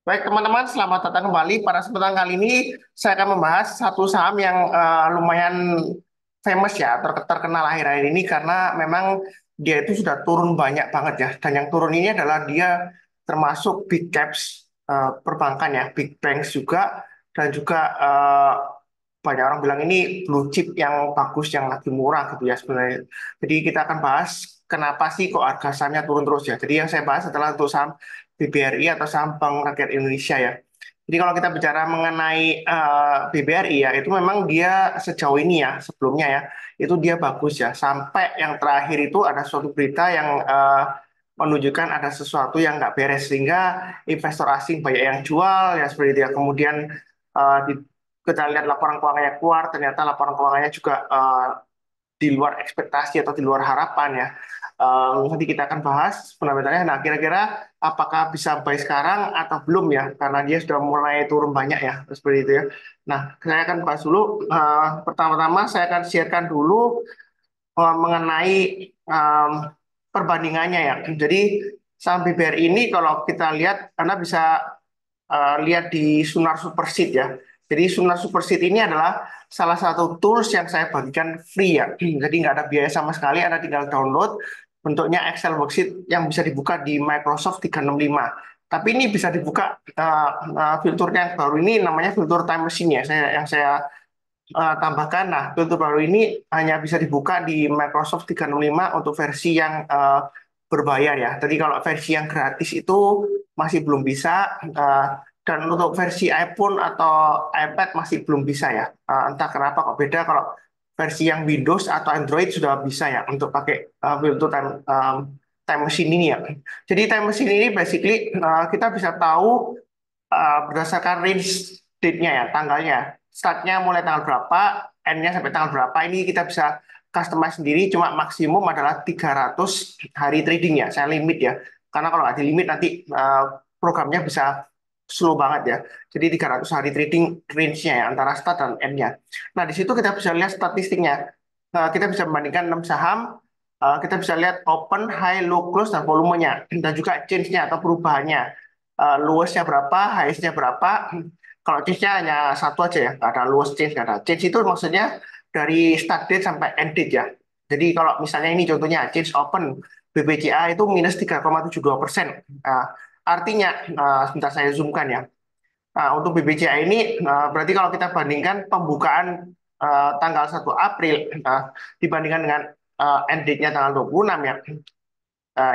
Baik teman-teman, selamat datang kembali. Pada kesempatan kali ini saya akan membahas satu saham yang lumayan famous ya, terkenal akhir-akhir ini karena memang dia itu sudah turun banyak banget ya. Dan yang turun ini adalah dia termasuk big caps perbankan ya, big banks juga dan juga banyak orang bilang ini blue chip yang bagus, yang lagi murah gitu ya sebenarnya. Jadi kita akan bahas kenapa sih kok harga sahamnya turun terus ya. Jadi yang saya bahas adalah untuk saham BBRI atau saham Bank Rakyat Indonesia ya. Jadi kalau kita bicara mengenai BBRI ya, itu memang dia sejauh ini ya, sebelumnya ya, itu dia bagus ya. Sampai yang terakhir itu ada suatu berita yang menunjukkan ada sesuatu yang nggak beres sehingga investor asing banyak yang jual ya seperti itu ya. Kemudian kita lihat laporan keuangannya keluar, ternyata laporan keuangannya juga di luar ekspektasi atau di luar harapan ya. Nanti kita akan bahas fundamentalnya. Nah, kira-kira apakah bisa buy sekarang atau belum ya? Karena dia sudah mulai turun banyak ya, seperti itu ya. Nah, saya akan bahas dulu. Pertama-tama saya akan sharekan dulu mengenai em, perbandingannya ya. Jadi saham BBRI ini kalau kita lihat, Anda bisa lihat di Sunar Superseed ya. Jadi Sunar Superseed ini adalah salah satu tools yang saya bagikan free ya. Jadi nggak ada biaya sama sekali, Anda tinggal download bentuknya Excel worksheet yang bisa dibuka di Microsoft 365. Tapi ini bisa dibuka filternya yang baru ini namanya filter time machine ya. Yang saya tambahkan. Nah, filter baru ini hanya bisa dibuka di Microsoft 365 untuk versi yang berbayar ya. Jadi kalau versi yang gratis itu masih belum bisa. Dan untuk versi iPhone atau iPad masih belum bisa ya. Entah kenapa kok beda kalau versi yang Windows atau Android sudah bisa ya untuk pakai filter time machine ini ya. Jadi time machine ini basically kita bisa tahu berdasarkan range date-nya ya, tanggalnya. Startnya mulai tanggal berapa, end-nya sampai tanggal berapa, ini kita bisa customize sendiri, cuma maksimum adalah 300 hari trading ya, saya limit ya. Karena kalau nggak di limit nanti programnya bisa slow banget ya. Jadi 300 hari trading range-nya ya, antara start dan end-nya. Nah, di situ kita bisa lihat statistiknya. Kita bisa membandingkan 6 saham, kita bisa lihat open, high, low, close, dan volumenya. Dan juga change-nya atau perubahannya luasnya berapa, highest-nya berapa. Kalau change-nya hanya satu aja ya, nggak ada luas change, nggak ada. Change itu maksudnya dari start date sampai end date ya. Jadi kalau misalnya ini contohnya change open BBCA itu minus 3,72%. Artinya, sebentar saya zoomkan ya. Untuk BBCA ini berarti kalau kita bandingkan pembukaan tanggal 1 April dibandingkan dengan end date-nya tanggal 26 ya.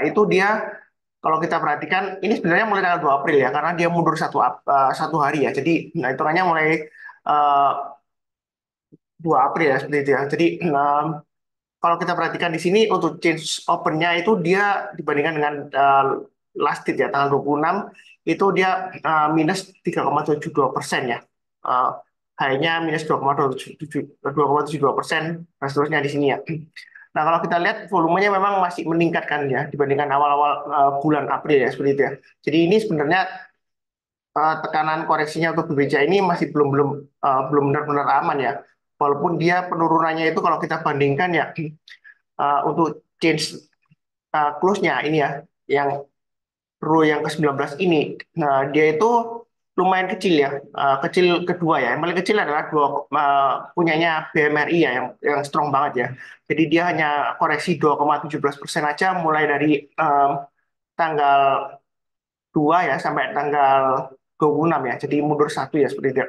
Itu dia kalau kita perhatikan ini sebenarnya mulai tanggal 2 April ya karena dia mundur satu hari ya. Jadi nah, hitungannya mulai uh, 2 April ya seperti itu ya. Jadi kalau kita perhatikan di sini untuk change open-nya itu dia dibandingkan dengan last date ya tanggal 26 itu dia minus 3,72% ya. Uh, High-nya minus 2,72% dan seterusnya di sini ya. Nah, kalau kita lihat volumenya memang masih meningkat kan ya dibandingkan awal-awal bulan April ya seperti itu ya. Jadi ini sebenarnya tekanan koreksinya untuk BBCA ini masih belum belum belum benar-benar aman ya. Walaupun dia penurunannya itu kalau kita bandingkan ya untuk change close-nya ini ya yang row yang ke-19 ini. Nah, dia itu lumayan kecil ya. Kecil kedua ya. Yang paling kecil adalah punyanya BMRI ya yang strong banget ya. Jadi dia hanya koreksi 2,17% aja mulai dari tanggal 2 ya sampai tanggal 26 ya. Jadi mundur satu ya seperti itu.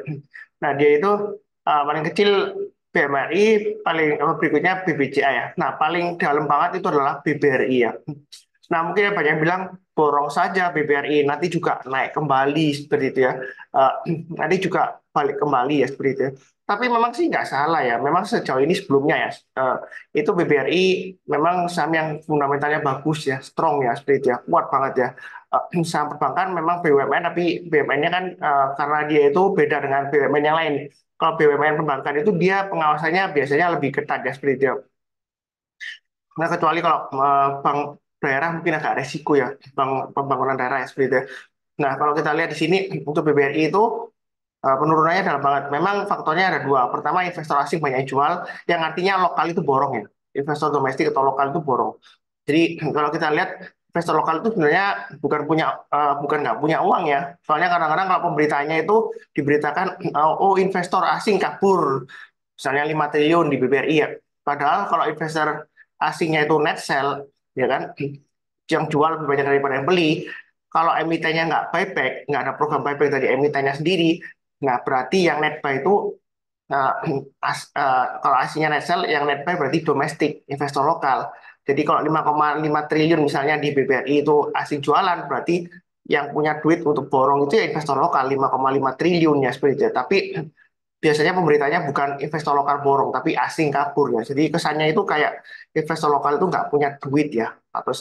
Nah, dia itu paling kecil BMRI, paling berikutnya BBCA ya. Nah, paling dalam banget itu adalah BBRI ya. Nah, mungkin banyak yang bilang borong saja BBRI, nanti juga naik kembali seperti itu ya. Eh, Nanti juga balik kembali ya seperti itu. Tapi memang sih nggak salah ya. Memang sejauh ini sebelumnya ya, itu BBRI memang saham yang fundamentalnya bagus ya, strong ya seperti itu ya, kuat banget ya. Saham perbankan memang BUMN, tapi BUMN-nya kan karena dia itu beda dengan BUMN yang lain. Kalau BUMN perbankan itu dia pengawasannya biasanya lebih ketat ya seperti itu ya. Nah, kecuali kalau bank daerah mungkin agak resiko ya, bank pembangunan daerah ya seperti itu ya. Nah, kalau kita lihat di sini untuk BBRI itu penurunannya dalam banget. Memang faktornya ada dua. Pertama, investor asing banyak yang jual, yang artinya lokal itu borong ya. Investor domestik atau lokal itu borong. Jadi kalau kita lihat investor lokal itu sebenarnya bukan nggak punya uang ya. Soalnya kadang-kadang kalau pemberitanya itu diberitakan oh investor asing kabur, misalnya 5 triliun di BBRI ya. Padahal kalau investor asingnya itu net sell, ya kan, yang jual lebih banyak daripada yang beli. Kalau emitennya nggak buyback, nggak ada program buyback dari emitennya sendiri, nah berarti yang net buy itu kalau aslinya net sell, yang net buy berarti domestik, investor lokal. Jadi kalau 5,5 triliun misalnya di BBRI itu asing jualan, berarti yang punya duit untuk borong itu ya investor lokal 5,5 triliun ya seperti itu. Tapi biasanya pemberitanya bukan investor lokal borong, tapi asing kabur ya. Jadi kesannya itu kayak investor lokal itu nggak punya duit ya, atau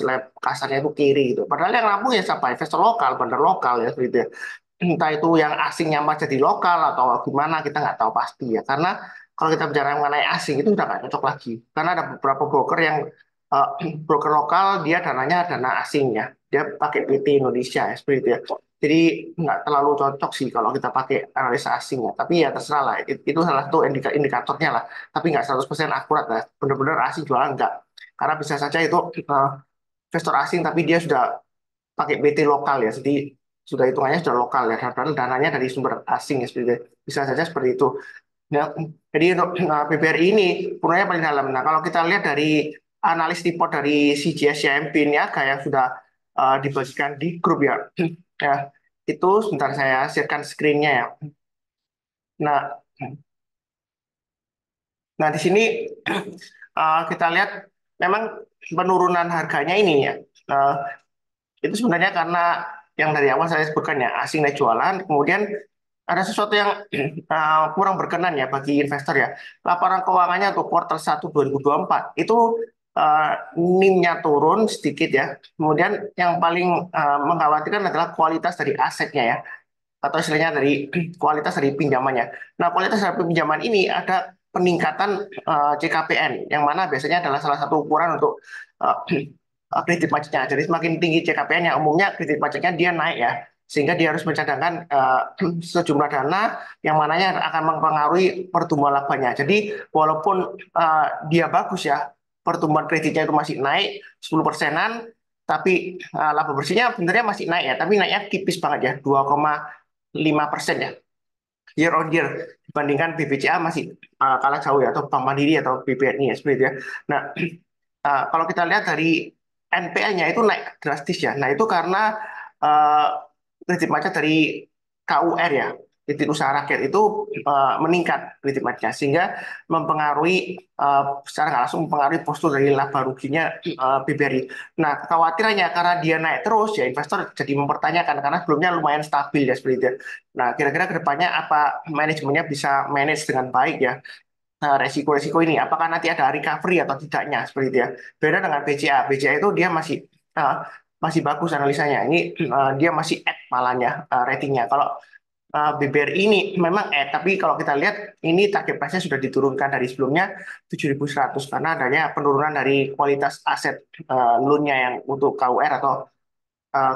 kasarnya itu kiri gitu. Padahal yang rampung ya siapa? Investor lokal, bandar lokal ya seperti itu ya. Entah itu yang asing nyamar jadi lokal atau gimana kita nggak tahu pasti ya, karena kalau kita bicara mengenai asing itu udah nggak cocok lagi, karena ada beberapa broker yang eh, broker lokal dia dananya dana asing ya, dia pakai PT Indonesia ya seperti itu ya, jadi nggak terlalu cocok sih kalau kita pakai analisa asing ya, tapi ya terserah lah. Itu salah satu indikatornya lah, tapi nggak 100% akurat lah, benar-benar asing jualan nggak, karena bisa saja itu investor asing tapi dia sudah pakai BT lokal ya, jadi sudah hitungannya sudah lokal ya, padahal dananya dari sumber asing ya, seperti itu. Bisa saja seperti itu. Ya, jadi untuk BBRI ini punanya paling dalam. Nah, kalau kita lihat dari analis report dari CGS CIMB Niaga yang sudah dibagikan di grup ya, ya itu sebentar saya sharekan screen-nya ya. Nah, nah di sini kita lihat memang penurunan harganya ini ya. eh, itu sebenarnya karena yang dari awal saya sebutkan ya, asing naik jualan, kemudian ada sesuatu yang kurang berkenan ya bagi investor ya. Laporan keuangannya untuk kuartal 1 2024 itu uh, NIM-nya turun sedikit ya. Kemudian yang paling mengkhawatirkan adalah kualitas dari asetnya ya, atau istilahnya dari kualitas dari pinjamannya. Nah, kualitas dari pinjaman ini ada peningkatan CKPN, yang mana biasanya adalah salah satu ukuran untuk uh, kredit macetnya. Jadi semakin tinggi CKPN yang umumnya kredit macetnya dia naik ya, sehingga dia harus mencadangkan sejumlah dana yang mananya akan mempengaruhi pertumbuhan labanya. Jadi walaupun dia bagus ya, pertumbuhan kreditnya itu masih naik 10 persenan, tapi laba bersihnya sebenarnya masih naik ya, tapi naiknya tipis banget ya, 2,5% ya, year on year, dibandingkan BBCA masih kalah jauh ya, atau Bank Mandiri atau BBNI ya seperti itu ya. Nah, kalau kita lihat dari NPL-nya itu naik drastis ya. Nah, itu karena uh, kredit macet dari KUR ya, kredit usaha rakyat itu meningkat kredit macetnya, sehingga mempengaruhi secara nggak langsung mempengaruhi postur dari laba ruginya BBRI. Nah, kekhawatirannya karena dia naik terus ya, investor jadi mempertanyakan karena sebelumnya lumayan stabil ya seperti itu. Nah, kira-kira kedepannya apa manajemennya bisa manage dengan baik ya, resiko-resiko ini, apakah nanti ada recovery atau tidaknya seperti itu ya. Beda dengan BCA. BCA itu dia uh, masih bagus analisanya. Ini dia masih add malahnya ratingnya. Kalau BBRI ini memang add, tapi kalau kita lihat ini target price-nya sudah diturunkan dari sebelumnya 7.100 karena adanya penurunan dari kualitas aset loan-nya yang untuk KUR atau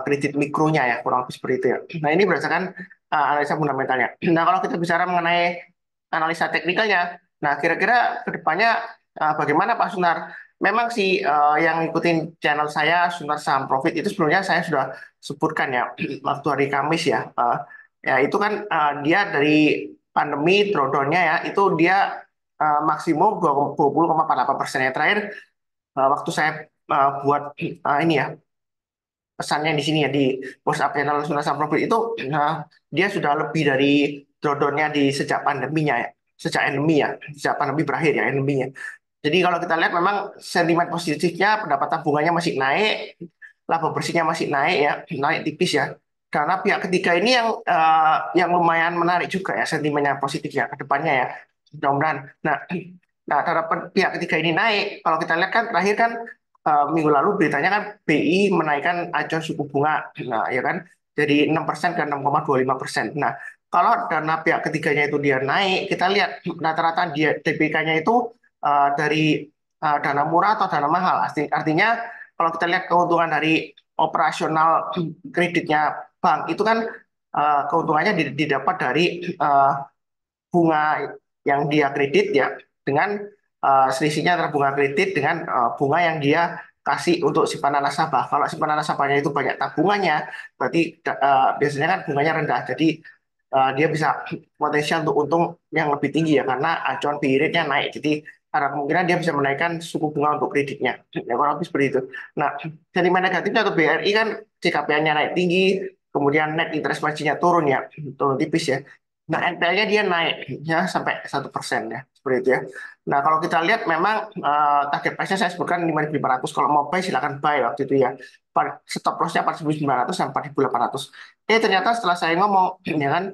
kredit mikronya ya, kurang lebih seperti itu ya. Nah, ini berdasarkan analisa fundamentalnya. Nah, kalau kita bicara mengenai analisa teknikalnya, nah kira-kira kedepannya bagaimana Pak Sunar? Memang sih yang ngikutin channel saya Sunar Saham Profit itu sebelumnya saya sudah sebutkan ya waktu hari Kamis ya. Ya itu kan dia dari pandemi drawdown-nya ya itu dia maksimum 20,48% ya. Terakhir waktu saya buat ini ya pesannya di sini ya di WhatsApp channel Sunan Sam Profit itu, dia sudah lebih dari drawdown-nya di sejak pandeminya ya, sejak endemi ya, sejak pandemi berakhir ya endeminya. Jadi kalau kita lihat memang sentimen positifnya pendapatan bunganya masih naik, laba bersihnya masih naik ya, naik tipis ya. Karena pihak ketiga ini yang lumayan menarik juga ya sentimennya positif ya ke depannya ya. Mudah-mudahan. Nah, nah karena pihak ketiga ini naik, kalau kita lihat kan terakhir kan minggu lalu beritanya kan BI menaikkan acuan suku bunga, nah ya kan dari 6% ke 6,25%. Nah, kalau dana pihak ketiganya itu dia naik, kita lihat rata-rata dia DPK-nya itu dari dana murah atau dana mahal. Artinya kalau kita lihat keuntungan dari operasional kreditnya bank itu kan keuntungannya didapat dari bunga yang dia kredit ya, dengan selisihnya antara bunga kredit dengan bunga yang dia kasih untuk simpanan nasabah. Kalau simpanan nasabahnya itu banyak tabungannya, berarti biasanya kan bunganya rendah. Jadi dia bisa potensial untuk untung yang lebih tinggi ya karena acuan BI rate-nya naik. Jadi ada kemungkinan dia bisa menaikkan suku bunga untuk kreditnya. Ya kurang lebih seperti itu. Nah, sentimen negatifnya untuk BRI kan CKPM-nya naik tinggi, kemudian net interest margin-nya turun ya, turun tipis ya. Nah, NPL-nya dia naik ya sampai 1% ya, seperti itu ya. Nah, kalau kita lihat memang target price-nya saya sebutkan 5.500. Kalau mau buy silakan buy waktu itu ya. Stop loss-nya 4.900 sampai 4.800. Ternyata setelah saya ngomong ya kan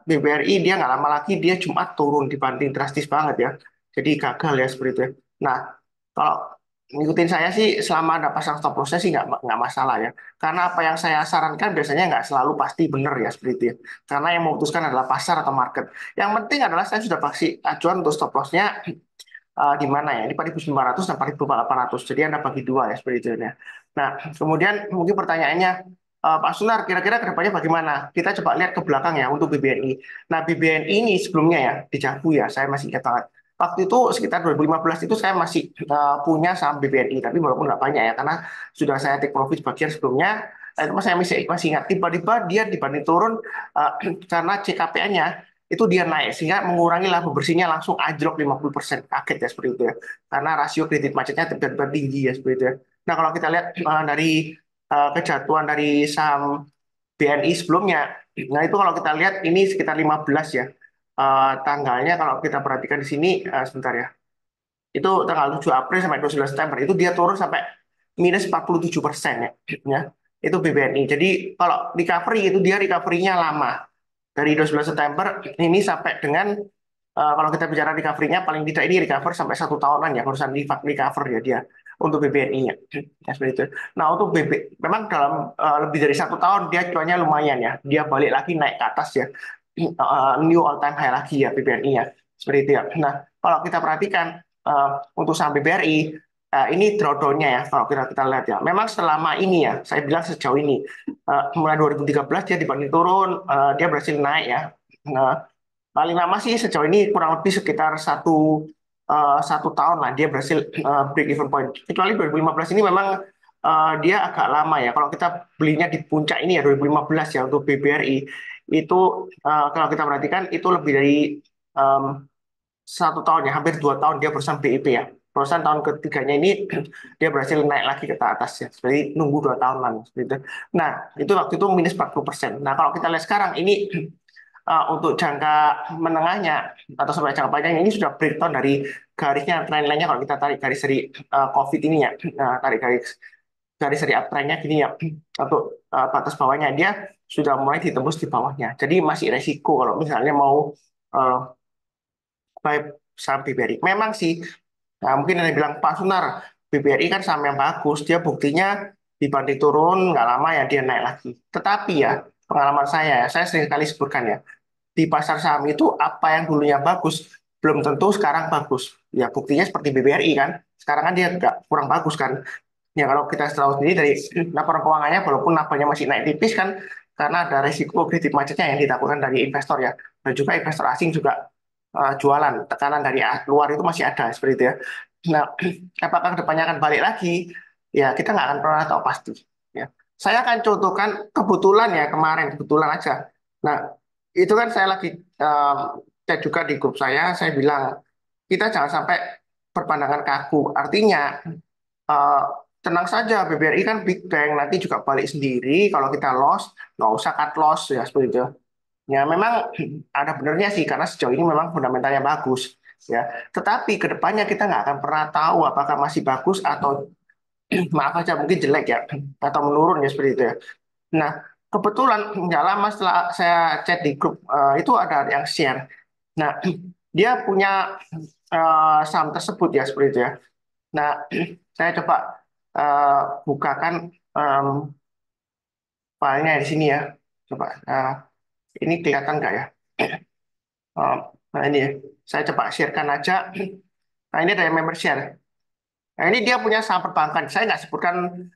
BBRI dia nggak lama lagi dia Jumat turun dibanding drastis banget ya. Jadi gagal ya seperti itu ya. Nah, kalau ngikutin saya sih selama ada pasang stop loss sih nggak masalah ya. Karena apa yang saya sarankan biasanya nggak selalu pasti benar ya seperti itu ya. Karena yang memutuskan adalah pasar atau market. Yang penting adalah saya sudah pasti acuan untuk stop loss-nya di mana ya? Di 4.900 dan 4.800. Jadi Anda bagi dua ya seperti itu ya. Nah, kemudian mungkin pertanyaannya, Pak Sunar, kira-kira ke depannya bagaimana? Kita coba lihat ke belakang ya untuk BBNI. Nah, BBNI ini sebelumnya ya, di Jabu ya, saya masih ingat banget. Waktu itu sekitar 2015 itu saya masih punya saham BBNI, tapi walaupun nggak banyak ya, karena sudah saya take profit bagian sebelumnya, itu saya masih ingat, tiba-tiba dia dibanding turun uh, karena CKPN-nya itu dia naik sehingga mengurangi laba bersihnya langsung anjlok 50%, kaget ya seperti itu ya karena rasio kredit macetnya tiba-tiba tinggi ya seperti itu ya. Nah kalau kita lihat dari kejatuhan dari saham BNI sebelumnya, nah itu kalau kita lihat ini sekitar 15 ya. Tanggalnya kalau kita perhatikan di sini sebentar ya, itu tanggal 7 April sampai 29 September itu dia turun sampai minus 47% ya, ya. Itu BBNI. Jadi kalau recovery itu dia recovery-nya lama dari 29 September ini sampai dengan kalau kita bicara recovery-nya paling tidak ini recover sampai 1 tahunan ya perusahaan recover ya dia untuk BBNI-nya ya seperti itu. Nah untuk memang dalam lebih dari 1 tahun dia cuannya lumayan ya, dia balik lagi naik ke atas ya. New all time high lagi ya BBNI ya seperti itu ya. Nah kalau kita perhatikan uh, untuk saham BBRI ini drawdown-nya ya kalau kita lihat ya. Memang selama ini ya saya bilang sejauh ini mulai 2013 dia dibanding turun dia berhasil naik ya. Nah, paling lama sih sejauh ini kurang lebih sekitar 1 tahun lah dia berhasil break even point. Kecuali 2015 ini memang dia agak lama ya. Kalau kita belinya di puncak ini ya 2015 ya untuk BBRI itu kalau kita perhatikan itu lebih dari em, 1 tahun ya, hampir 2 tahun dia berusaha BIP ya. Perusahaan tahun ketiganya ini dia berhasil naik lagi ke atas ya. Seperti nunggu 2 tahun lah. Seperti itu. Nah, itu waktu itu minus 40%. Nah, kalau kita lihat sekarang ini untuk jangka menengahnya atau sampai jangka panjangnya ini sudah breakdown dari garisnya trendline-nya kalau kita tarik garis dari COVID ini ya. Nah, tarik garis dari uptrend-nya gini ya. Untuk batas bawahnya dia sudah mulai ditembus di bawahnya. Jadi masih resiko kalau misalnya mau uh, buy saham BBRI. Memang sih, nah, mungkin ada yang bilang, Pak Sunar, BBRI kan saham yang bagus, dia buktinya dibanding turun, nggak lama ya dia naik lagi. Tetapi ya, pengalaman saya sering kali sebutkan ya, di pasar saham itu apa yang dulunya bagus, belum tentu sekarang bagus. Ya buktinya seperti BBRI kan, sekarang kan dia nggak kurang bagus kan. Ya kalau kita tahu sendiri dari laporan keuangannya, walaupun labanya masih naik tipis kan, karena ada resiko kredit macetnya yang ditakutkan dari investor ya. Dan juga investor asing juga jualan, tekanan dari luar itu masih ada seperti itu ya. Nah, apakah kedepannya akan balik lagi? Ya kita nggak akan pernah tahu pasti. Ya. Saya akan contohkan kebetulan ya kemarin kebetulan aja. Nah itu kan saya lagi um, cek juga di grup saya bilang kita jangan sampai berpandangan kaku. Artinya eh, tenang saja, BBRI kan big bank nanti juga balik sendiri. Kalau kita loss, nggak usah cut loss ya seperti itu. Ya memang ada benernya sih karena sejauh ini memang fundamentalnya bagus ya. Tetapi kedepannya kita nggak akan pernah tahu apakah masih bagus atau maaf aja mungkin jelek ya atau menurun ya seperti itu ya. Nah kebetulan nggak lama setelah saya chat di grup itu ada yang share. Nah dia punya saham tersebut ya seperti itu ya. Nah saya coba eh, bukakan em, filenya di sini ya. Coba ini kelihatan nggak ya? Oh, nah ini ya, saya coba sharekan aja. Nah ini ada yang member share. Nah ini dia punya saham perbankan. Saya nggak sebutkan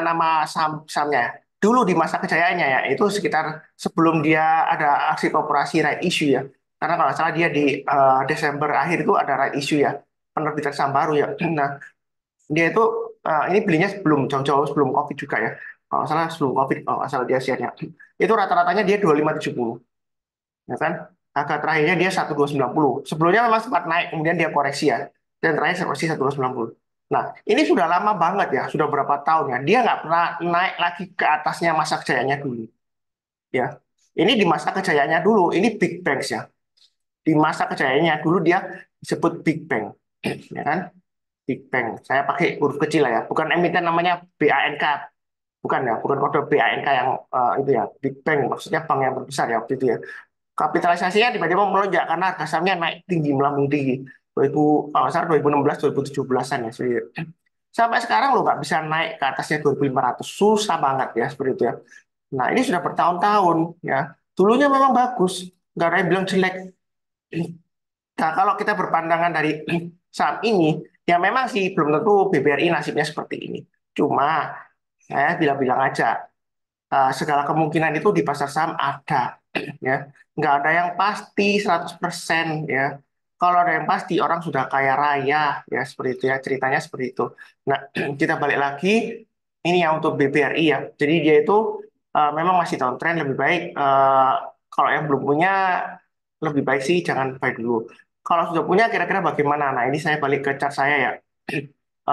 nama sahamnya. Dulu di masa kejayaannya ya, itu sekitar sebelum dia ada aksi korporasi right issue ya. Karena kalau nggak salah dia di Desember akhir itu ada right issue ya, penerbitan saham baru ya. Nah dia itu ini belinya sebelum jauh-jauh sebelum COVID juga ya. Kalau nggak salah sebelum COVID, kalau nggak salah dia share-nya. Itu rata-ratanya dia 2570, ya kan? Harga terakhirnya dia 1290. Sebelumnya memang sempat naik, kemudian dia koreksi ya. Dan terakhir koreksi 1290. Nah, ini sudah lama banget ya, sudah berapa tahun ya. Dia nggak pernah naik lagi ke atasnya masa kejayaannya dulu. Ya, ini di masa kejayaannya dulu, ini Big Bang ya. Di masa kejayaannya dulu dia disebut Big Bang, ya kan? Big Bang. Saya pakai huruf kecil lah ya, bukan emiten namanya BANK, bukan ya, bukan kode BANK yang itu ya, Big Bang maksudnya bank yang terbesar ya waktu itu ya. Kapitalisasinya tiba-tiba melonjak karena harga sahamnya naik tinggi, melambung tinggi. 2000, kalau nggak salah 2016, 2017-an ya. Sampai sekarang lo nggak bisa naik ke atasnya 2500, susah banget ya seperti itu ya. Nah ini sudah bertahun-tahun ya. Dulunya memang bagus, nggak ada yang bilang jelek. Nah, kalau kita berpandangan dari saat ini, ya memang sih belum tentu BBRI nasibnya seperti ini. Cuma saya bilang-bilang aja, segala kemungkinan itu di pasar saham ada, ya. Nggak ada yang pasti 100% ya. Kalau ada yang pasti orang sudah kaya raya, ya seperti itu ya ceritanya seperti itu. Nah, kita balik lagi ini ya untuk BBRI ya. Jadi dia itu memang masih downtrend lebih baik. Kalau yang belum punya lebih baik sih jangan buy dulu. Kalau sudah punya kira-kira bagaimana? Nah, ini saya balik ke chart saya ya.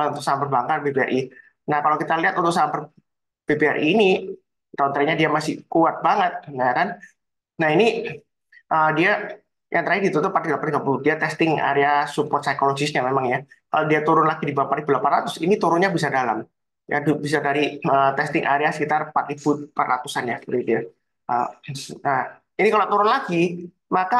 Untuk saham perbankan BBRI. Nah, kalau kita lihat untuk saham BBRI ini downtrendnya dia masih kuat banget, nah kan? Nah ini dia yang terakhir ditutup 4830. Dia testing area support psikologisnya memang ya. Kalau dia turun lagi di bawah 4800, ini turunnya bisa dalam. Ya bisa dari testing area sekitar 4400-an ya, seperti itu ya. Uh, nah, ini kalau turun lagi, maka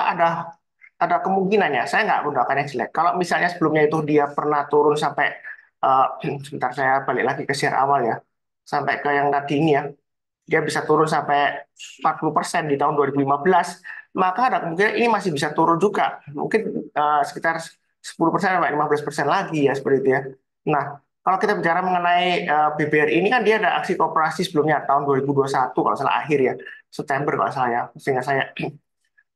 ada kemungkinannya. Saya nggak mendoakannya jelek. Kalau misalnya sebelumnya itu dia pernah turun sampai uh, sebentar saya balik lagi ke share awal ya. Sampai ke yang tadi ini ya, dia bisa turun sampai 40% di tahun 2015, maka ada kemungkinan ini masih bisa turun juga. Mungkin sekitar 10% sampai 15% lagi ya seperti itu ya. Nah, kalau kita bicara mengenai BBRI ini kan dia ada aksi kooperasi sebelumnya tahun 2021 kalau salah akhir ya, September kalau salah ya, sehingga saya.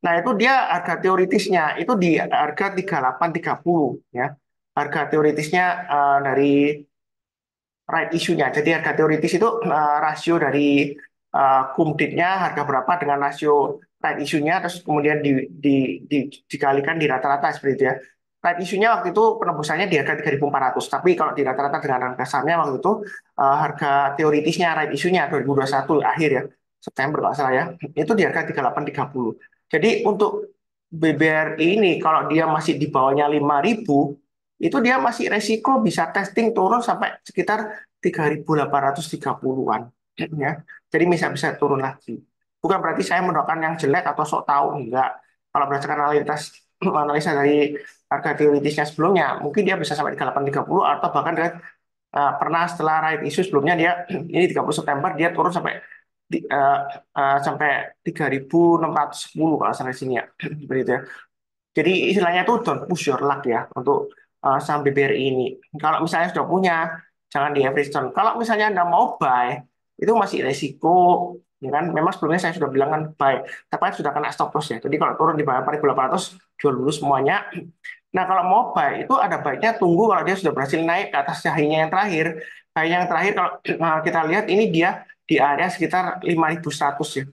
Nah, itu dia harga teoritisnya itu di harga 3830 ya. Harga teoritisnya dari right issue-nya. Jadi harga teoritis itu rasio dari kumditnya harga berapa dengan rasio right issue-nya, terus kemudian dikalikan di rata-rata seperti itu ya. Right issue-nya waktu itu penembusannya di harga 3.400, tapi kalau di rata-rata dengan harga sahamnya waktu itu harga teoritisnya right issue-nya 2021 akhir ya, September kalau nggak salah ya, itu di harga 3830. Jadi untuk BBRI ini kalau dia masih di bawahnya 5.000, itu dia masih resiko bisa testing turun sampai sekitar 3.830-an ya. Jadi bisa turun lagi. Bukan berarti saya mendoakan yang jelek atau sok tahu, enggak. Kalau berdasarkan analisa dari harga teoritisnya sebelumnya, mungkin dia bisa sampai 3830 atau bahkan dia, pernah setelah right issue sebelumnya dia ini 30 September dia turun sampai sampai 3.610 kalau sampai sini ya. Seperti itu ya. Jadi istilahnya itu don't push your luck ya untuk saham BBRI ini. Kalau misalnya sudah punya, jangan di average down. Kalau misalnya Anda mau buy, itu masih resiko, ya kan? Memang sebelumnya saya sudah bilang kan buy, tapi kan sudah kena stop loss ya. Jadi kalau turun di bawah 4.800, jual dulu semuanya. Nah kalau mau buy, itu ada baiknya tunggu kalau dia sudah berhasil naik ke atas high-nya yang terakhir. High-nya yang terakhir kalau kita lihat ini dia di area sekitar 5.100 ya.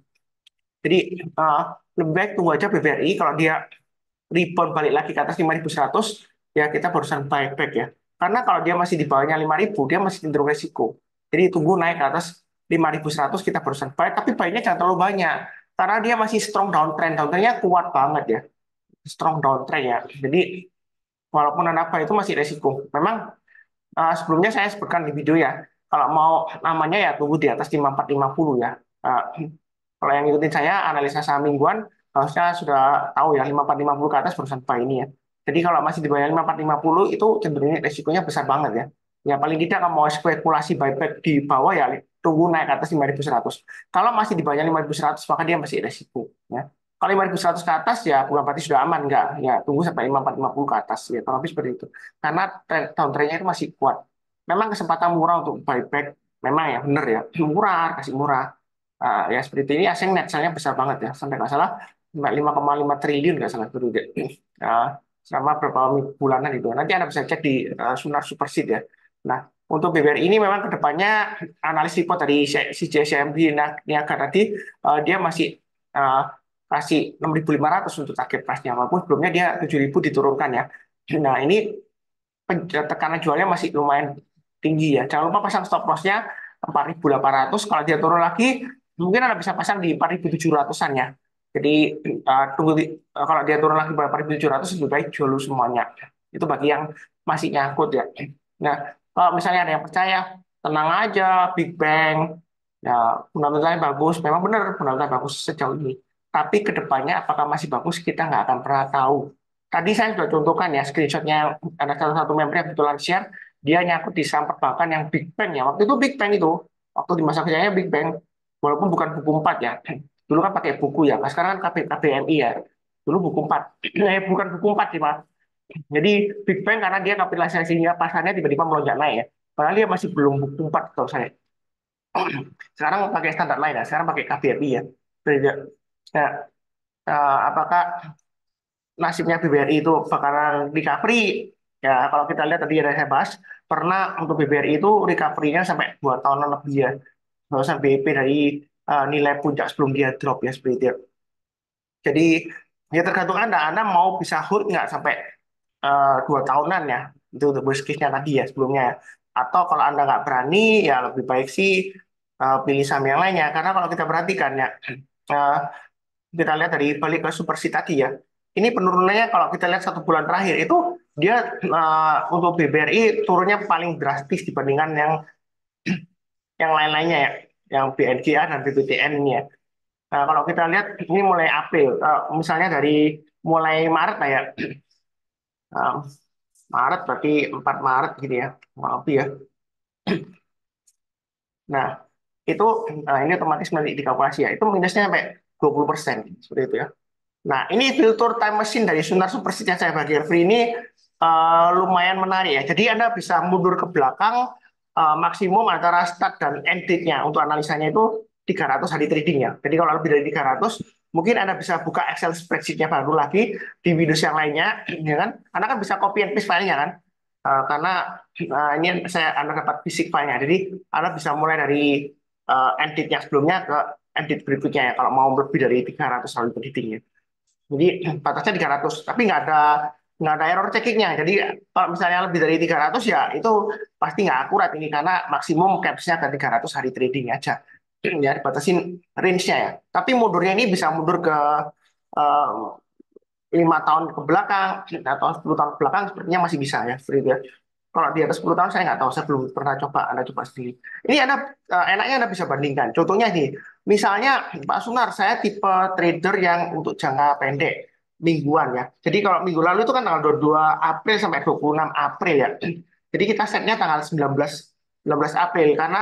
Jadi lebih baik tunggu aja BBRI kalau dia rebound balik lagi ke atas 5.100, ya kita barusan buyback ya. Karena kalau dia masih di bawahnya 5.000, dia masih cenderung resiko. Jadi tunggu naik ke atas 5.100 kita barusan buy, tapi buy-nya jangan terlalu banyak. Karena dia masih strong downtrend, downtrendnya kuat banget ya. Strong downtrend ya. Jadi walaupun Anda buy itu masih resiko. Memang sebelumnya saya sebutkan di video ya, kalau mau namanya ya tunggu di atas 5450 ya. Uh, Kalau yang ngikutin saya analisa saham mingguan, harusnya sudah tahu ya 5450 ke atas perusahaan buy ini ya. Jadi kalau masih di bawah 5450 itu cenderungnya resikonya besar banget ya. Ya paling tidak kalau mau spekulasi buyback di bawah ya tunggu naik ke atas 5100. Kalau masih di bawah 5100 maka dia masih resiko ya. Kalau 5100 ke atas ya bukan berarti sudah aman enggak. Ya tunggu sampai 5450 ke atas ya. Tapi seperti itu. Karena downtrendnya itu masih kuat. Memang kesempatan murah untuk buyback memang ya benar ya. Murah, kasih murah. Ya seperti ini Asing net saya besar banget ya sampai nggak salah 5,5 triliun nggak salah dulu deh. Selama beberapa bulanan itu nanti Anda bisa cek di Sunar Superseed ya. Nah untuk BBRI ini memang kedepannya analis report dari CGSMB Niaga tadi dia masih uh, kasih 6.500 untuk target price-nya, walaupun sebelumnya dia 7.000 diturunkan ya. Nah ini tekanan jualnya masih lumayan tinggi ya. Jangan lupa pasang stop loss-nya 4.800. Kalau dia turun lagi, mungkin Anda bisa pasang di 4.700-an ya. Jadi tunggu kalau dia turun lagi 4.700 lebih baik jual dulu semuanya. Itu bagi yang masih nyangkut ya. Nah, kalau misalnya ada yang percaya, tenang aja, Big Bang, ya fundamentalnya bagus. Memang benar fundamentalnya bagus sejauh ini. Tapi kedepannya apakah masih bagus kita nggak akan pernah tahu. Tadi saya sudah contohkan ya screenshotnya ada salah satu member yang kebetulan share dia nyangkut di saham perbankan yang Big Bang ya. Waktu itu Big Bang itu waktu di masa kerjanya Big Bang walaupun bukan buku 4 ya. Dulu kan pakai buku ya. Sekarang kan KBMI ya. Dulu buku 4. Bukan buku 4 sih Pak. Jadi Big Bang karena dia kapitalisasinya pasarnya tiba-tiba melonjak naik ya. Padahal dia masih belum buku 4 kalau saya. Sekarang pakai standar lain ya. Sekarang pakai KBMI ya. Beda. Nah, apakah nasibnya BBRI itu bakalan recovery? Ya, kalau kita lihat tadi yang saya bahas, pernah untuk BBRI itu recovery-nya sampai 2 tahunan lebih ya. Barusan BIP dari nilai puncak sebelum dia drop ya seperti itu. Jadi ya tergantung Anda, Anda mau bisa hold nggak sampai 2 tahunan ya. Itu untuk worst case-nya tadi ya sebelumnya. Atau kalau Anda nggak berani, ya lebih baik sih pilih saham yang lainnya. Karena kalau kita perhatikan ya, eh, kita lihat dari balik ke Supersi tadi ya. Ini penurunannya kalau kita lihat 1 bulan terakhir itu dia untuk BBRI turunnya paling drastis dibandingkan yang lain-lainnya ya, yang BNGA dan BBTN ini ya. Nah, kalau kita lihat ini mulai April, misalnya dari mulai Maret lah ya, Eh, Maret berarti 4 Maret gitu ya, maaf ya. Nah, itu ini otomatis nanti dikalkulasi ya, itu minusnya sampai 20% seperti itu ya. Nah, ini filter time machine dari Sunar Superseed yang saya bagi free ini lumayan menarik ya. Jadi Anda bisa mundur ke belakang maksimum antara start dan end date-nya untuk analisanya itu 300 hari trading ya. Jadi kalau lebih dari 300, mungkin Anda bisa buka Excel spreadsheet-nya baru lagi di Windows yang lainnya, ya kan? Anda kan bisa copy and paste filenya kan? Karena ini Anda dapat fisik filenya. Jadi Anda bisa mulai dari end date-nya sebelumnya ke end date berikutnya ya. Kalau mau lebih dari 300 hari tradingnya. Jadi batasnya 300, tapi nggak ada error checkingnya. Jadi kalau misalnya lebih dari 300 ya itu pasti nggak akurat ini karena maksimum capsnya ke 300 hari trading aja. Ya dibatasin range-nya ya. Tapi mundurnya ini bisa mundur ke eh, 5 tahun ke belakang atau 10 tahun ke belakang sepertinya masih bisa ya. Seperti itu ya. Kalau di atas 10 tahun saya nggak tahu, saya belum pernah coba, Anda coba sendiri. Ini Anda enaknya Anda bisa bandingkan. Contohnya nih, misalnya Pak Sunar, saya tipe trader yang untuk jangka pendek, mingguan ya. Jadi kalau minggu lalu itu kan tanggal 22 April sampai 26 April ya. Jadi kita setnya tanggal 19 April karena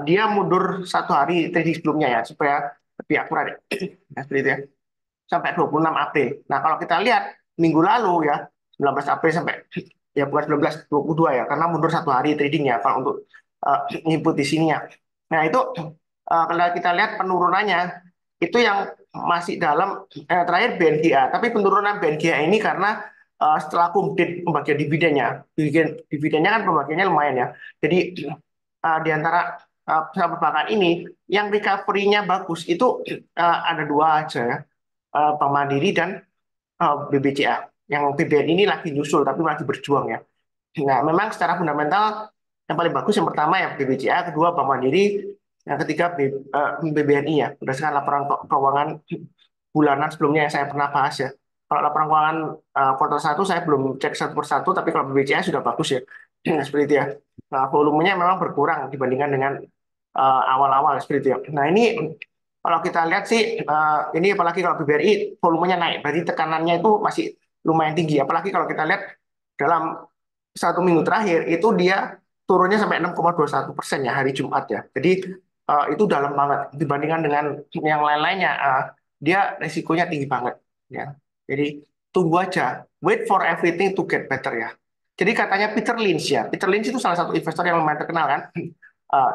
dia mundur 1 hari trading sebelumnya ya, supaya lebih akurat ya. Nah, seperti itu ya sampai 26 April. Nah, kalau kita lihat minggu lalu ya, 19 April sampai ya bukan 19 22 ya, karena mundur 1 hari trading ya kalau untuk input di sini ya. Nah, itu kalau kita lihat penurunannya itu yang masih dalam terakhir BNGA, tapi penurunan BNGA ini karena setelah kumdit pembagian dividennya. Dividennya kan pembagiannya lumayan ya. Jadi di antara saham perbankan ini yang recovery-nya bagus itu ada dua aja ya. Bank Mandiri dan BBCA. Yang BBN ini lagi nyusul tapi masih berjuang ya. Nah, memang secara fundamental yang paling bagus yang pertama ya BBCA, kedua Bank Mandiri, yang ketiga BBNI ya. Berdasarkan laporan keuangan bulanan sebelumnya yang saya pernah bahas ya. Kalau laporan keuangan kuartal 1 saya belum cek satu persatu, tapi kalau BBCA sudah bagus ya. Seperti itu ya. Nah, volumenya memang berkurang dibandingkan dengan awal-awal seperti itu ya. Nah, ini kalau kita lihat sih, ini apalagi kalau BBRI volumenya naik, berarti tekanannya itu masih lumayan tinggi. Apalagi kalau kita lihat dalam 1 minggu terakhir, itu dia turunnya sampai 6,21% ya hari Jumat ya. Jadi itu dalam banget dibandingkan dengan yang lain-lainnya. Dia resikonya tinggi banget ya. Jadi tunggu aja, wait for everything to get better ya. Jadi katanya Peter Lynch ya, Peter Lynch itu salah satu investor yang lumayan terkenal kan.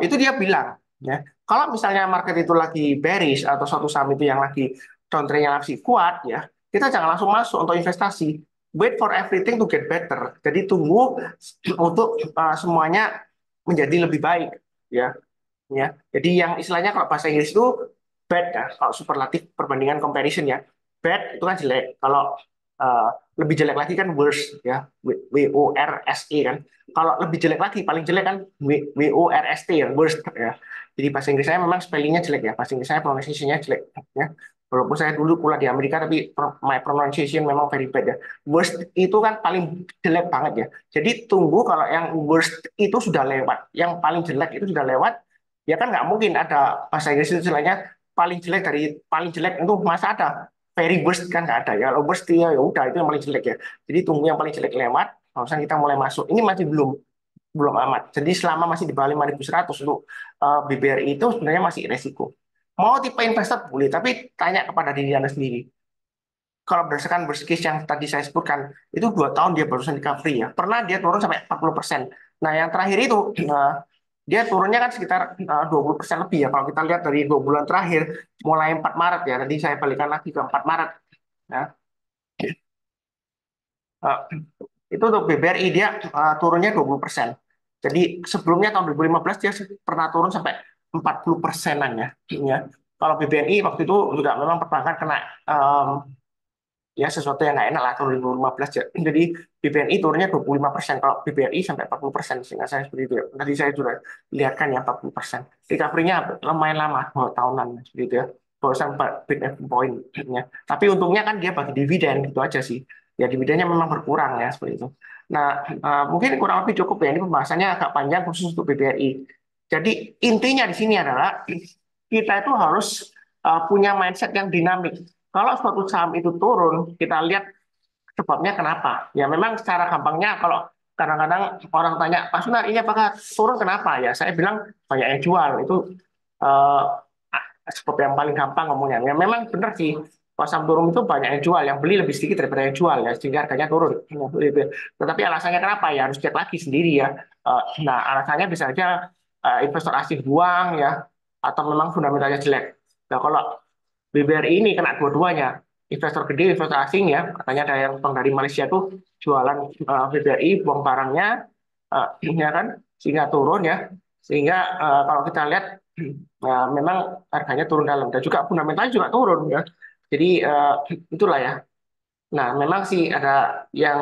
Itu dia bilang ya, kalau misalnya market itu lagi bearish atau suatu saham itu yang lagi downtrendnya masih kuat ya, kita jangan langsung masuk untuk investasi. wait for everything to get better. Jadi tunggu untuk semuanya menjadi lebih baik, ya, ya. Jadi yang istilahnya kalau bahasa Inggris itu bad ya, kalau superlatif perbandingan comparison ya. Bad itu kan jelek. Kalau uh, lebih jelek lagi kan worse ya, WORSE kan. Kalau lebih jelek lagi, paling jelek kan WORST ya, worst ya. Jadi bahasa Inggris saya memang spellingnya jelek ya, bahasa Inggris saya pronunciation-nya jelek ya. Walaupun saya dulu kuliah di Amerika, tapi my pronunciation memang very bad ya. Worst itu kan paling jelek banget ya. Jadi tunggu kalau yang worst itu sudah lewat, yang paling jelek itu sudah lewat, ya kan nggak mungkin ada bahasa Inggris itu istilahnya paling jelek dari paling jelek itu masa ada very worst kan nggak ada ya. Kalau worst ya udah itu yang paling jelek ya. Jadi tunggu yang paling jelek lewat, barusan kita mulai masuk. Ini masih belum belum amat. Jadi selama masih di bawah 5.100 untuk BBRI itu sebenarnya masih resiko. Mau tipe investor boleh, tapi tanya kepada diri Anda sendiri. Kalau berdasarkan worst case yang tadi saya sebutkan, itu 2 tahun dia barusan recovery ya. Pernah dia turun sampai 40%. Nah, yang terakhir itu, dia turunnya kan sekitar 20% lebih ya. Kalau kita lihat dari 2 bulan terakhir, mulai 4 Maret ya. Tadi saya balikan lagi ke 4 Maret. Ya. Eh, itu untuk BBRI dia turunnya 20%. Jadi sebelumnya tahun 2015 dia pernah turun sampai 40%-an ya. Ya. Kalau BBRI waktu itu juga memang perbankan kena ya sesuatu yang nggak enak lah tahun 2015 ya. Jadi BBNI turunnya 25%, kalau BBRI sampai 40%, sehingga saya seperti itu ya. Tadi saya sudah lihatkan ya 40%. Recovery-nya lumayan lama, 2 tahunan seperti itu ya. Baru sampai big point ya. Tapi untungnya kan dia bagi dividen gitu aja sih. Ya dividennya memang berkurang ya seperti itu. Nah, mungkin kurang lebih cukup ya, ini pembahasannya agak panjang khusus untuk BBRI. Jadi intinya di sini adalah kita itu harus punya mindset yang dinamik. Kalau suatu saham itu turun, kita lihat sebabnya kenapa. Ya memang secara gampangnya kalau kadang-kadang orang tanya, Pak Sunar, ini apakah turun kenapa? Ya saya bilang banyak yang jual. Itu eh, sebab yang paling gampang ngomongnya. Ya memang benar sih. Kalau saham turun itu banyak yang jual, yang beli lebih sedikit daripada yang jual ya, sehingga harganya turun. Tetapi alasannya kenapa ya harus cek lagi sendiri ya. Nah alasannya bisa aja investor asing buang ya, atau memang fundamentalnya jelek. Nah kalau BBRI ini kena dua-duanya. Investor gede, investor asing ya. Katanya ada yang bank dari Malaysia tuh jualan BBRI, buang barangnya, ya kan, sehingga turun ya. Sehingga kalau kita lihat memang harganya turun dalam dan juga fundamentalnya juga turun ya. Jadi itulah ya. Nah, memang sih ada yang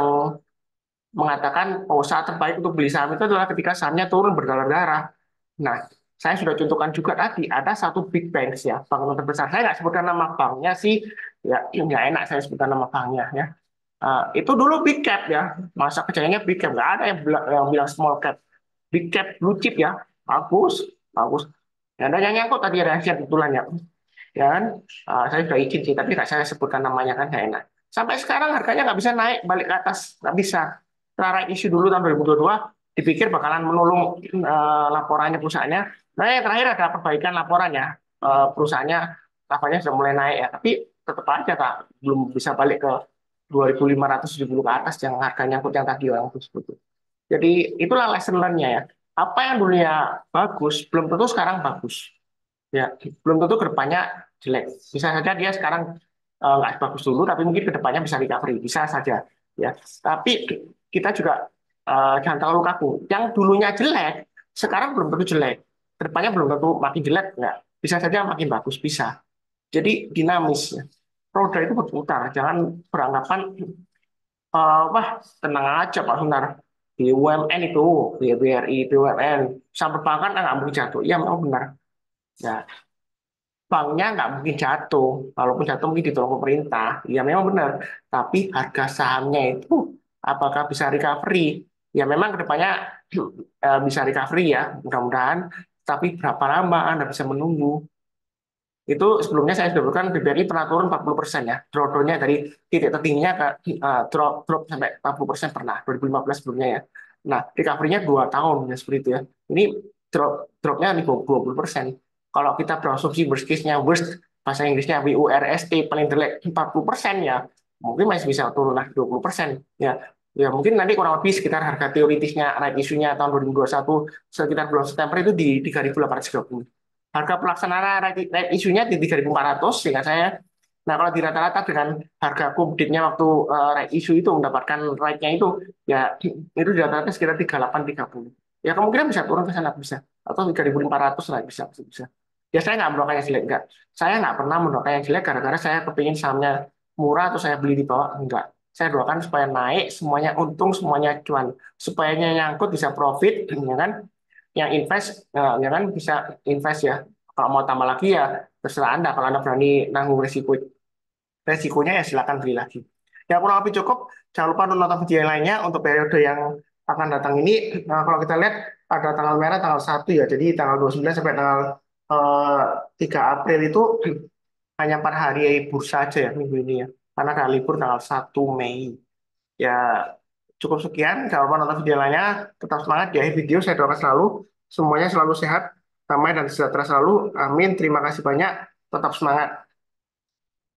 mengatakan oh saat terbaik untuk beli saham itu adalah ketika sahamnya turun berdarah-darah. Nah, saya sudah contohkan juga tadi ada satu big bank ya, bank terbesar. Saya nggak sebutkan nama banknya sih, ya nggak enak saya sebutkan nama banknya ya. Itu dulu big cap ya, masa kecilnya big cap, nggak ada yang bilang small cap, big cap blue chip ya, bagus, bagus. Ya, ada yang nyangkut tadi ada Asia kebetulan ya kan. Saya sudah izin sih, tapi nggak saya sebutkan namanya kan nggak enak. Sampai sekarang harganya nggak bisa naik balik ke atas, nggak bisa. Setelah isu dulu tahun 2022, dipikir bakalan menulung laporannya perusahaannya. Nah yang terakhir ada perbaikan laporannya, perusahaannya laporannya sudah mulai naik ya, tapi tetap aja tak belum bisa balik ke 2.570 ke atas yang harganya nyangkut yang tadi orang tersebut. Jadi itulah lesson learn-nya ya. Apa yang dulunya bagus, belum tentu sekarang bagus. Ya, belum tentu kedepannya jelek. Bisa saja dia sekarang nggak bagus dulu, tapi mungkin kedepannya bisa recovery, bisa saja. Ya, tapi kita juga jangan terlalu kaku. Yang dulunya jelek, sekarang belum tentu jelek. Kedepannya belum tentu makin jelek, nggak. Bisa saja makin bagus, bisa. Jadi dinamis. Ya. Roda itu berputar. Jangan beranggapan, wah tenang aja Pak Sunar. BUMN itu, BRI, BUMN, sampai perbankan nggak mungkin jatuh. Iya, memang benar. Ya, banknya nggak mungkin jatuh. Walaupun jatuh mungkin ditolong pemerintah. Ya memang benar. Tapi harga sahamnya itu apakah bisa recovery? Ya memang kedepannya bisa recovery ya, mudah-mudahan. Tapi berapa lama Anda bisa menunggu? Itu sebelumnya saya sudah bilang BBRI pernah turun 40% ya. Drawdown-nya dari titik tertingginya ke drop sampai 40% pernah 2015 sebelumnya ya. Nah, recovery-nya 2 tahun ya seperti itu ya. Ini dropnya nih 20%. Kalau kita berasumsi worst case-nya worst, bahasa Inggrisnya WURST paling jelek 40% ya, mungkin masih bisa turun lah 20% ya. Ya mungkin nanti kurang lebih sekitar harga teoritisnya right issue-nya tahun 2021 sekitar bulan September itu di 3.830. Harga pelaksanaan right issue-nya di 3.400 sehingga saya Nah, kalau di rata-rata dengan harga update-nya waktu right issue itu mendapatkan right-nya itu ya itu di rata-rata sekitar 38-30. Ya kemungkinan bisa turun ke sana bisa atau 3.400 lah bisa bisa. Ya saya nggak mendoakan yang jelek enggak. Saya nggak pernah mendoakan yang jelek gara-gara saya kepingin sahamnya murah atau saya beli di bawah enggak. Saya doakan supaya naik, semuanya untung, semuanya cuan, supaya yang nyangkut bisa profit, ya kan? Yang invest, ya kan bisa invest ya. Kalau mau tambah lagi ya terserah Anda. Kalau Anda berani nanggung resikonya ya silakan beli lagi. Ya kurang lebih cukup. Jangan lupa nonton video yang lainnya untuk periode yang akan datang ini. Nah, kalau kita lihat ada tanggal merah tanggal 1 ya. Jadi tanggal 29 sampai tanggal eh, 3 April itu hanya 4 hari bursa aja ya minggu ini ya. Karena ada libur tanggal 1 Mei. Ya cukup sekian. Jangan lupa nonton video lainnya. Tetap semangat di akhir video. Saya doakan selalu semuanya selalu sehat, damai dan sejahtera selalu. Amin. Terima kasih banyak. Tetap semangat.